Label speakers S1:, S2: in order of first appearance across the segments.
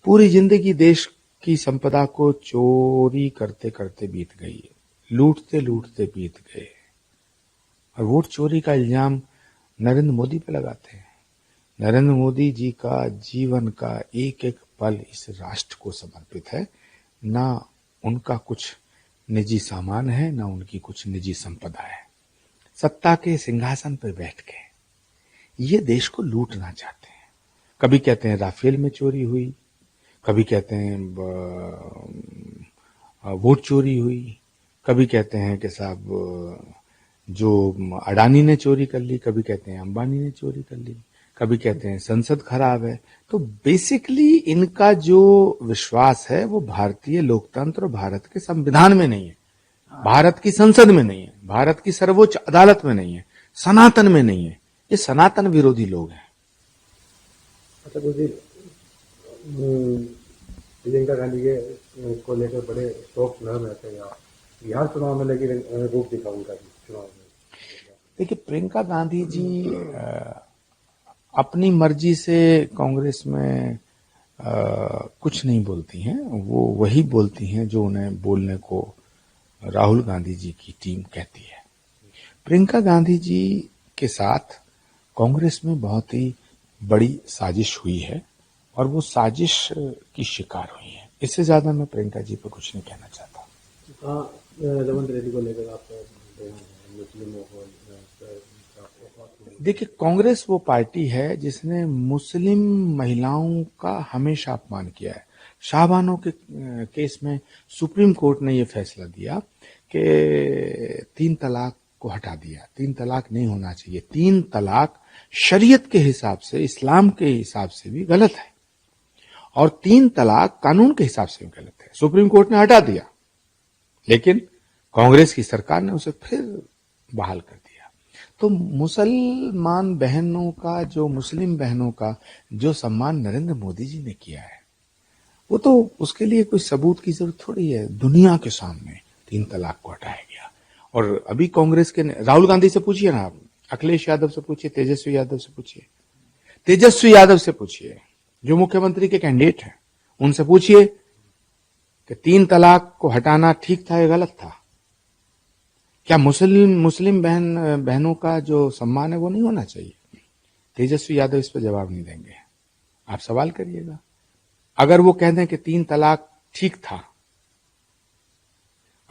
S1: पूरी जिंदगी देश की संपदा को चोरी करते करते बीत गई है, लूटते लूटते बीत गए, और वोट चोरी का इल्जाम नरेंद्र मोदी पे लगाते हैं। नरेंद्र मोदी जी का जीवन का एक एक पल इस राष्ट्र को समर्पित है। ना उनका कुछ निजी सामान है, ना उनकी कुछ निजी संपदा है। सत्ता के सिंहासन पर बैठ के ये देश को लूटना चाहते हैं। कभी कहते हैं राफेल में चोरी हुई, कभी कहते हैं वोट चोरी हुई, कभी कहते हैं कि साहब जो अडानी ने चोरी कर ली, कभी कहते हैं अंबानी ने चोरी कर ली, कभी कहते हैं संसद खराब है। तो बेसिकली इनका जो विश्वास है वो भारतीय लोकतंत्र और भारत के संविधान में नहीं है, भारत की संसद में नहीं है, भारत की सर्वोच्च अदालत में नहीं है, सनातन में नहीं है। ये सनातन विरोधी लोग हैं।
S2: अच्छा गुरुजी, प्रियंका गांधी के को लेकर बड़े शोक नरम रहते हैं यहाँ बिहार चुनाव में, लेकिन रूप दिखा उनका चुनाव में।
S1: देखिए, प्रियंका गांधी जी अपनी मर्जी से कांग्रेस में कुछ नहीं बोलती हैं। वो वही बोलती हैं जो उन्हें बोलने को राहुल गांधी जी की टीम कहती है। प्रियंका गांधी जी के साथ कांग्रेस में बहुत ही बड़ी साजिश हुई है और वो साजिश की शिकार हुई है। इससे ज्यादा मैं प्रियंका जी पर कुछ नहीं कहना चाहता।
S2: रेवंत रेड्डी को लेकर आप मुस्लिमों को,
S1: देखिए, कांग्रेस वो पार्टी है जिसने मुस्लिम महिलाओं का हमेशा अपमान किया है। शाहबानो के केस में सुप्रीम कोर्ट ने ये फैसला दिया कि 3 तलाक को हटा दिया। 3 तलाक नहीं होना चाहिए। 3 तलाक शरीयत के हिसाब से, इस्लाम के हिसाब से भी गलत है और 3 तलाक कानून के हिसाब से भी गलत है। सुप्रीम कोर्ट ने हटा दिया, लेकिन कांग्रेस की सरकार ने उसे फिर बहाल कर दिया। तो मुसलमान बहनों का, जो मुस्लिम बहनों का जो सम्मान नरेंद्र मोदी जी ने किया है, वो तो उसके लिए कोई सबूत की जरूरत थोड़ी है। दुनिया के सामने 3 तलाक को हटाया गया। और अभी कांग्रेस के राहुल गांधी से पूछिए ना, आप अखिलेश यादव से पूछिए, तेजस्वी यादव से पूछिए, तेजस्वी यादव से पूछिए जो मुख्यमंत्री के कैंडिडेट हैं, उनसे पूछिए कि 3 तलाक को हटाना ठीक था या गलत था। क्या मुस्लिम बहनों का जो सम्मान है वो नहीं होना चाहिए? तेजस्वी यादव इस पर जवाब नहीं देंगे। आप सवाल करिएगा। अगर वो कह दें कि 3 तलाक ठीक था,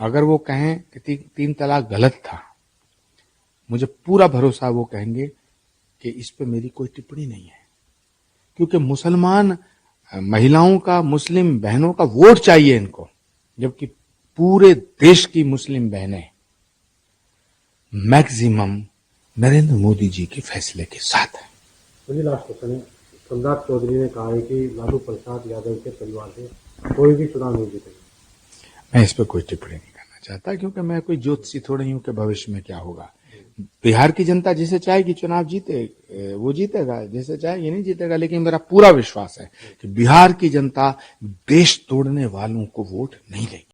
S1: अगर वो कहें कि 3 तलाक गलत था, मुझे पूरा भरोसा वो कहेंगे कि इस पे मेरी कोई टिप्पणी नहीं है, क्योंकि मुसलमान महिलाओं का, मुस्लिम बहनों का वोट चाहिए इनको, जबकि पूरे देश की मुस्लिम बहनें मैक्सिमम नरेंद्र मोदी जी के फैसले के साथ है।
S2: मुझे लास्ट क्वेश्चन है। सम्राट चौधरी ने कहा है कि लालू प्रसाद यादव के परिवार से कोई भी चुनाव नहीं जीतेगा।
S1: मैं इस पर कोई टिप्पणी नहीं करना चाहता, क्योंकि मैं कोई ज्योतिषी थोड़ी हूं कि भविष्य में क्या होगा। बिहार की जनता जिसे चाहेगी चुनाव जीते, वो जीतेगा, जिसे चाहेगी नहीं जीतेगा। लेकिन मेरा पूरा विश्वास है कि बिहार की जनता देश तोड़ने वालों को वोट नहीं देगी।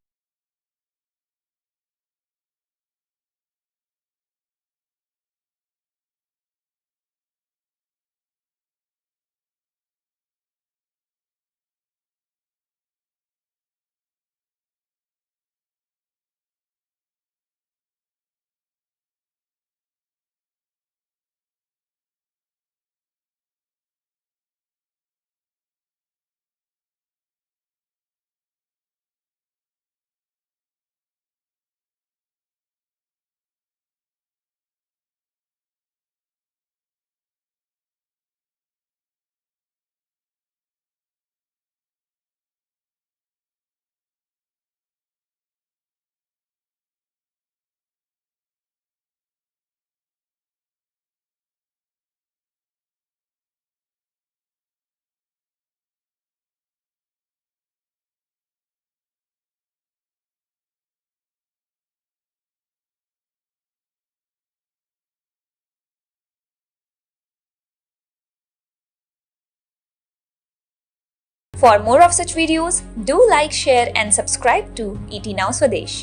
S3: For more of such videos, do like, share and subscribe to ET Now Swadesh.